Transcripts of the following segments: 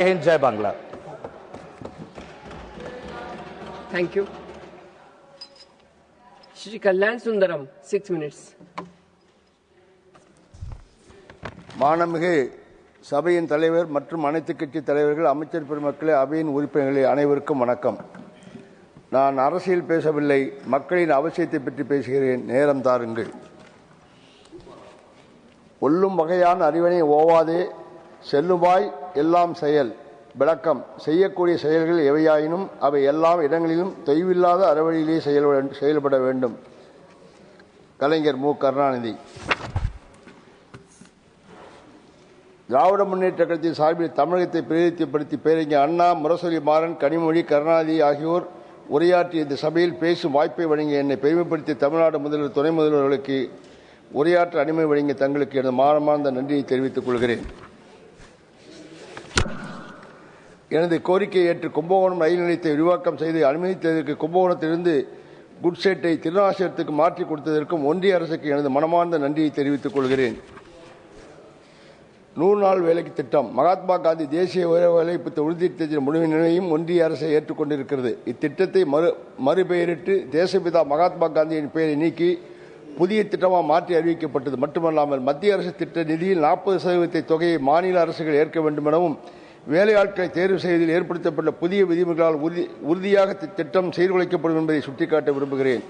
जय Bangla. Thank you. Shri Kalyan Sundaram, 6 minutes. மாண்புமிகு சபையின் தலைவர் மற்றும் அனைத்து கட்சி தலைவர்கள், அமைச்சர் பெருமக்களே, அவையின் உறுப்பினர்களே, அனைவருக்கும் வணக்கம். நான் அரசியல் பேசவில்லை, மக்களின் அவசியத்தை பற்றி பேசுகிறேன். நேரம் தாருங்கள். ஒல்லும் வகையான அறிவினை ஓவாதே செல்லுவாய் எல்லாம் செயல். விளக்கம்: செய்யக்கூடிய செயல்கள் எவையாயினும் அவை எல்லா இடங்களிலும் தொய்வில்லாத அறவழியிலே செயல்பட வேண்டும். கலைஞர் மு. கருணாநிதி. திராவிட முன்னேற்ற கழகத்தின் சார்பில் தமிழகத்தை பிரதிநிதித்துவப்படுத்தி பேரறிஞர் அண்ணா, முரசொலி மாறன், கனிமொழி, கருணாநிதி ஆகியோர் உரையாற்றிய இந்த சபையில் பேசும் வாய்ப்பை வழங்கிய என்னை பெருமைப்படுத்திய தமிழ்நாடு முதல்வர், துணை முதல்வர்களுக்கு உரையாற்ற அனுமதி வழங்கிய தங்களுக்கு எனது மானமார்ந்த நன்றியை தெரிவித்துக் கொள்கிறேன். எனது கோரிக்கையை ஏற்று கும்பகோணம் ரயில் நிலையத்தை விரிவாக்கம் செய்து அனுமதித்ததற்கு, கும்பகோணத்திலிருந்து குட்ஷெட்டை திருநாசிரத்துக்கு மாற்றி கொடுத்ததற்கும் ஒன்றிய அரசுக்கு எனது மனமார்ந்த நன்றியை தெரிவித்துக் கொள்கிறேன். 100 நாள் வேலைக்கு திட்டம். மகாத்மா காந்தி தேசிய வேலைவாய்ப்பு உறுதி திட்டத்தின் முடிவினையும் ஒன்றிய அரசை ஏற்றுக்கொண்டிருக்கிறது. இத்திட்டத்தை மறுபெயரிட்டு தேசப்பிதா மகாத்மா காந்தியின் பெயரை நீக்கி புதிய திட்டமாக மாற்றி அறிவிக்கப்பட்டது. மட்டுமல்லாமல் மத்திய அரசு திட்ட நிதியில் 40% தொகையை மாநில அரசுகள் ஏற்க வேண்டும் எனவும், வேலையாட்களை தேர்வு செய்வதில் ஏற்படுத்தப்பட்ட புதிய விதிமுறைகளால் உறுதியாக திட்டம் சீர்குலைக்கப்படும் என்பதை சுட்டிக்காட்ட விரும்புகிறேன்.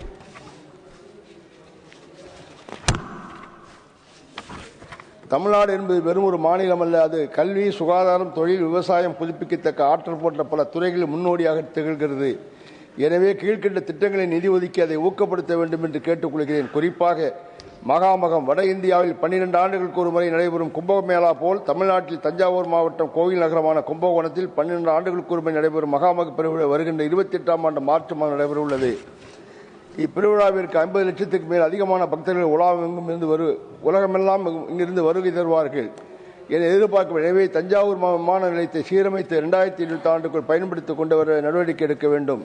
தமிழ்நாடு என்பது வெறும் ஒரு மாநிலம் அல்ல. அது கல்வி, சுகாதாரம், தொழில், விவசாயம், புதுப்பிக்கத்தக்க ஆற்றல் போன்ற பல துறைகளில் முன்னோடியாக திகழ்கிறது. எனவே கீழ்கண்ட திட்டங்களை நிதி ஒதுக்கி அதை ஊக்கப்படுத்த வேண்டும் என்று கேட்டுக்கொள்கிறேன். குறிப்பாக மகாமகம். வட இந்தியாவில் 12 ஆண்டுகளுக்கு ஒரு முறை நடைபெறும் கும்பமேளா போல் தமிழ்நாட்டில் தஞ்சாவூர் மாவட்டம் கோவில் நகரமான கும்பகோணத்தில் 12 ஆண்டுகளுக்கு ஒரு முறை நடைபெறும் மகாமக பெருவிழா வருகின்ற 28ஆம் ஆண்டு மார்ச் மாதம் நடைபெற உள்ளது. இப்பெருவிழாவிற்கு 50 லட்சத்துக்கு மேல் அதிகமான பக்தர்கள் உலகமெல்லாம் இங்கிருந்து வருகை தருவார்கள் என எதிர்பார்க்கும். எனவே தஞ்சாவூர் விமான நிலையத்தை சீரமைத்து 2020 ஆண்டுக்குள் பயன்படுத்திக் கொண்டு வர நடவடிக்கை எடுக்க வேண்டும்.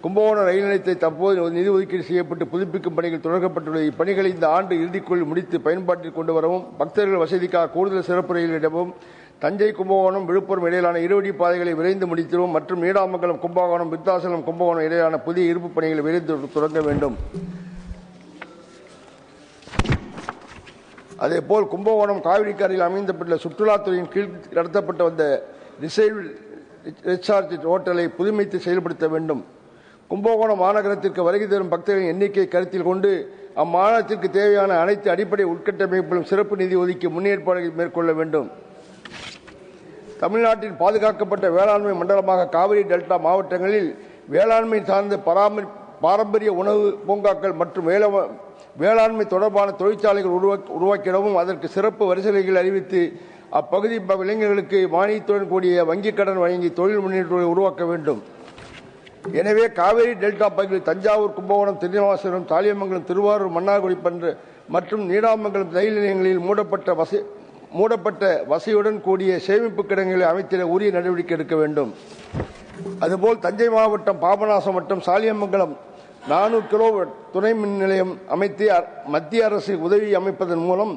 கும்பகோணம் ரயில் நிலையத்தை தற்போது நிதி ஒதுக்கீடு செய்யப்பட்டு புதுப்பிக்கும் பணிகள் தொடங்கப்பட்டுள்ளது. இப்பணிகளை இந்த ஆண்டு இறுதிக்குள் முடித்து பயன்பாட்டில் கொண்டு வரவும், பக்தர்கள் வசதிக்காக கூடுதல் சிறப்பு ரயிலிடவும், தஞ்சை, கும்பகோணம், விழுப்புரம் இடையிலான இருவழி பாதைகளை விரைந்து முடித்திடவும் மற்றும் நீடாமங்கலம், கும்பகோணம், விருத்தாசலம், கும்பகோணம் இடையிலான புதிய இருப்பு பணிகளை விரைந்து தொடங்க வேண்டும். அதேபோல் கும்பகோணம் காவிரிக்கரையில் அமைந்தப்பட்டுள்ள சுற்றுலாத்துறையின் கீழ் நடத்தப்பட்டு வந்த ரிசார்ட் ஹோட்டலை புதுமைத்து செயல்படுத்த வேண்டும். கும்பகோணம் மாநகரத்திற்கு வருகை தரும் பக்தர்களின் எண்ணிக்கையை கருத்தில் கொண்டு அம்மாநிலத்திற்கு தேவையான அனைத்து அடிப்படை உட்கட்டமைப்புகளும் சிறப்பு நிதி ஒதுக்கி முன்னேற்பாடுகளை மேற்கொள்ள வேண்டும். தமிழ்நாட்டின் பாதுகாக்கப்பட்ட வேளாண்மை மண்டலமாக காவிரி டெல்டா மாவட்டங்களில் வேளாண்மை சார்ந்த பாரம்பரிய உணவு பூங்காக்கள் மற்றும் வேளாண்மை தொடர்பான தொழிற்சாலைகள் உருவாக்கிடவும், அதற்கு சிறப்பு வரிசைகள் அறிவித்து அப்பகுதி இளைஞர்களுக்கு மானியத்துடன் கூடிய வங்கிக் கடன் வழங்கி தொழில் முன்னேற்றத்தை உருவாக்க வேண்டும். எனவே காவிரி டெல்டா பகுதியில் தஞ்சாவூர், கும்பகோணம், திருநாசிரம், தாலியமங்கலம், திருவாரூர், மன்னார்குடி மற்றும் நீடாமங்கலம் ரயில் நிலையங்களில் மூடப்பட்ட வசதியுடன் கூடிய சேமிப்பு கிடங்குகளை அமைத்திட உரிய நடவடிக்கை எடுக்க வேண்டும். அதுபோல் தஞ்சை மாவட்டம் பாபநாசம் மற்றும் சாலியமங்கலம் 400 கிலோவாட் துணை மின் நிலையம் அமைத்து மத்திய அரசு உதவி அமைப்பதன் மூலம்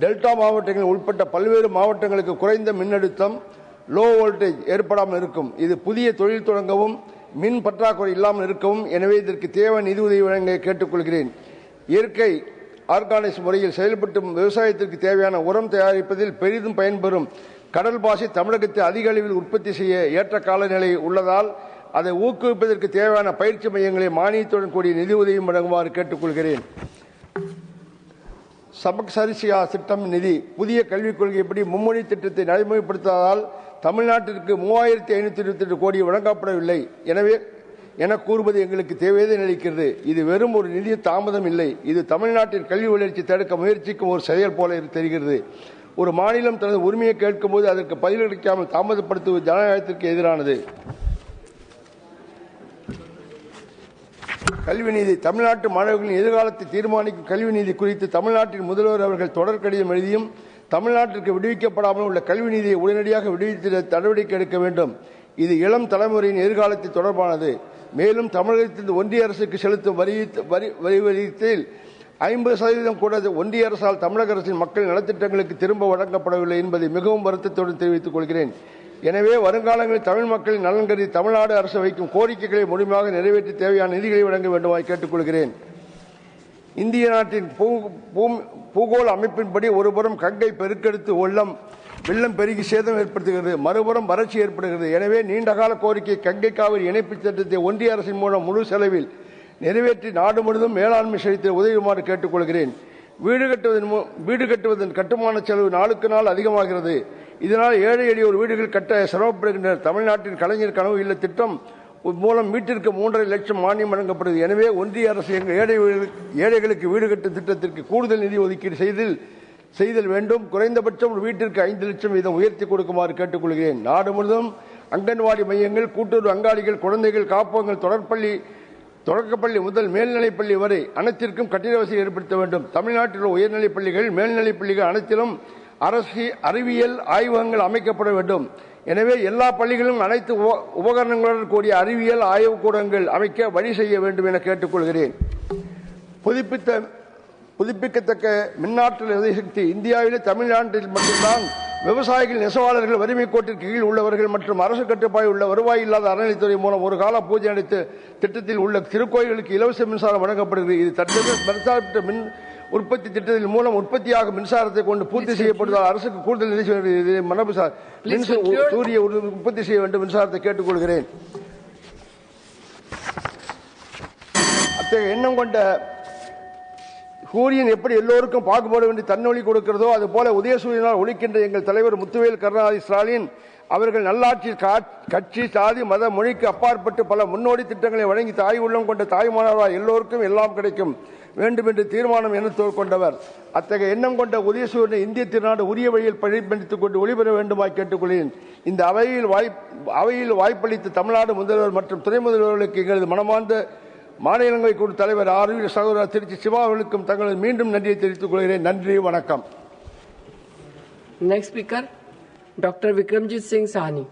டெல்டா மாவட்டங்களில் உட்பட்ட பல்வேறு மாவட்டங்களுக்கு குறைந்த மின்னழுத்தம், லோ வோல்டேஜ் ஏற்படாமல் இருக்கும். இது புதிய தொழில் தொடங்கவும் மின் பற்றாக்குறை இல்லாமல் இருக்கவும். எனவே இதற்கு தேவை நிதி உதவி வழங்க கேட்டுக்கொள்கிறேன். இயற்கை ஆர்கானிக்ஸ் முறையில் செயல்பட்டு விவசாயத்திற்கு தேவையான உரம் தயாரிப்பதில் பெரிதும் பயன்பெறும் கடல் பாசி தமிழகத்தில் அதிக அளவில் உற்பத்தி செய்ய ஏற்ற காலநிலை உள்ளதால் அதை ஊக்குவிப்பதற்கு தேவையான பயிற்சி மையங்களை மானியத்துடன் கூடிய நிதி உதவியும் வழங்குமாறு கேட்டுக்கொள்கிறேன். சபக் சரிசியா திட்டம் நிதி. புதிய கல்விக் கொள்கைப்படி மும்மொழி திட்டத்தை நடைமுறைப்படுத்தாததால் தமிழ்நாட்டிற்கு 3528 கோடி வழங்கப்படவில்லை. எனவே என கூறுவது எங்களுக்கு தேவையை அளிக்கிறது. இது வெறும் ஒரு நிதி தாமதம் இல்லை, இது தமிழ்நாட்டின் கல்வி வளர்ச்சி தடுக்க முயற்சிக்கும் ஒரு செயல் போல தெரிகிறது. ஒரு மாநிலம் தனது உரிமையை கேட்கும் போது அதற்கு பதிலளிக்காமல் தாமதப்படுத்துவது ஜனநாயகத்திற்கு எதிரானது. கல்வி நீதி. தமிழ்நாட்டு மாணவர்களின் எதிர்காலத்தை தீர்மானிக்கும் கல்வி நீதி குறித்து தமிழ்நாட்டின் முதல்வர் அவர்கள் தொடர் கடிதம் எழுதியும் தமிழ்நாட்டிற்கு விடுவிக்கப்படாமல் உள்ள கல்வி நீதியை உடனடியாக விடுவித்திட நடவடிக்கை எடுக்க வேண்டும். இது இளம் தலைமுறையின் எதிர்காலத்தை தொடர்பானது. மேலும் தமிழகத்தில் ஒன்றிய அரசுக்கு செலுத்தும் வரி விகிதத்தில் 50% கூட ஒன்றிய அரசால் தமிழக அரசின் மக்கள் நலத்திட்டங்களுக்கு திரும்ப வழங்கப்படவில்லை என்பதை மிகவும் வருத்தத்துடன் தெரிவித்துக் கொள்கிறேன். எனவே வருங்காலங்களில் தமிழ் மக்களின் நலன் கருதி தமிழ்நாடு அரசு வைக்கும் கோரிக்கைகளை முழுமையாக நிறைவேற்றி தேவையான நிதிகளை வழங்க வேண்டுமாய் கேட்டுக்கொள்கிறேன். இந்திய நாட்டின் பூகோள அமைப்பின்படி ஒருபுறம் கங்கை பெருக்கெடுத்து வெள்ளம் பெருகி சேதம் ஏற்படுத்துகிறது, மறுபுறம் வறட்சி ஏற்படுகிறது. எனவே நீண்டகால கோரிக்கை கங்கை காவிரி இணைப்பு திட்டத்தை ஒன்றிய அரசின் மூலம் முழு செலவில் நிறைவேற்றி நாடு முழுவதும் மேலாண்மை செலுத்த உதவுமாறு கேட்டுக்கொள்கிறேன். வீடு கட்டுவதன் கட்டுமான செலவு நாளுக்கு நாள் அதிகமாகிறது. இதனால் ஏழை எளியோர் வீடுகள் கட்ட சிரமப்படுகின்றனர். தமிழ்நாட்டின் கலைஞர் கனவு இல்ல திட்டம் மூலம் வீட்டிற்கு 3.5 லட்சம் மானியம் வழங்கப்படுகிறது. எனவே ஒன்றிய அரசு ஏழைகளுக்கு வீடு கட்டும் திட்டத்திற்கு கூடுதல் நிதி ஒதுக்கீடு செய்தல் வேண்டும். குறைந்தபட்சம் ஒரு வீட்டிற்கு 5 லட்சம் வீதம் உயர்த்தி கொடுக்குமாறு கேட்டுக்கொள்கிறேன். நாடு முழுவதும் அங்கன்வாடி மையங்கள், கூட்டுறவு அங்காடிகள், குழந்தைகள் காப்பகங்கள், தொடக்கப்பள்ளி முதல் மேல்நிலைப்பள்ளி வரை அனைத்திற்கும் கட்டிட வசதி ஏற்படுத்த வேண்டும். தமிழ்நாட்டில் உள்ள உயர்நிலைப் பள்ளிகள், மேல்நிலைப் பள்ளிகள் அனைத்திலும் அறிவியல் ஆய்வகங்கள் அமைக்கப்பட வேண்டும். எனவே எல்லா பள்ளிகளிலும் அனைத்து உபகரணங்களுடன் கூடிய அறிவியல் ஆய்வுக்கூடங்கள் அமைக்க வழி செய்ய வேண்டும் என கேட்டுக்கொள்கிறேன். புதுப்பிக்கத்தக்க மின்னாற்றல் எரிசக்தி இந்தியாவிலே தமிழ்நாட்டில் மட்டும்தான் விவசாயிகள், நெசவாளர்கள், வறுமை கோட்டிற்கு கீழ் உள்ளவர்கள் மற்றும் அரசு கட்டுப்பாடு உள்ள வருவாய் இல்லாத அறநிலைத்துறை மூலம் ஒரு கால பூஜை அளித்த திட்டத்தில் உள்ள திருக்கோயில்களுக்கு இலவச மின்சாரம் வழங்கப்படுகிறது. இது தற்போது மின்சார மின் உற்பத்தி திட்டத்தின் மூலம் உற்பத்தியாகும் மின்சாரத்தை கொண்டு பூர்த்தி செய்யப்படுவதால் அரசுக்கு கூடுதல் நிதி சூரிய உற்பத்தி செய்ய வேண்டும் மின்சாரத்தை கேட்டுக்கொள்கிறேன். அத்தகைய எண்ணம் கொண்ட சூரியன் எப்படி எல்லோருக்கும் பாகுபாடு வேண்டி தன்னொளி கொடுக்கிறதோ அதுபோல உதயசூரியனால் ஒளிக்கின்ற எங்கள் தலைவர் முத்துவேல் கருணாநிதி ஸ்டாலின் அவர்கள் நல்லாட்சி கட்சி, சாதி, மத, மொழிக்கு அப்பாற்பட்டு பல முன்னோடி திட்டங்களை வழங்கி தாய் உள்ளம் கொண்ட தாய்மானவரால் எல்லோருக்கும் எல்லாம் கிடைக்கும் வேண்டும் என்று தீர்மானம் என கொண்டவர். அத்தகைய எண்ணம் கொண்ட உதயசூரியனை இந்திய திருநாடு உரிய வழியில் பழிப்பெடுத்துக் கொண்டு ஒளிபெற வேண்டுமாய் கேட்டுக்கொள்கிறேன். இந்த அவையில் வாய்ப்பளித்த தமிழ்நாடு முதல்வர் மற்றும் துணை முதல்வர்களுக்கு எங்களது மனமார்ந்த மாநிலங்களை குழு தலைவர் ஆர்வி சகோதரர் திருச்சி சிவா அவர்களுக்கும் தங்களது மீண்டும் நன்றியை தெரிவித்துக் கொள்கிறேன். நன்றி, வணக்கம். Next speaker, Dr. Vikramjit Singh Sahni.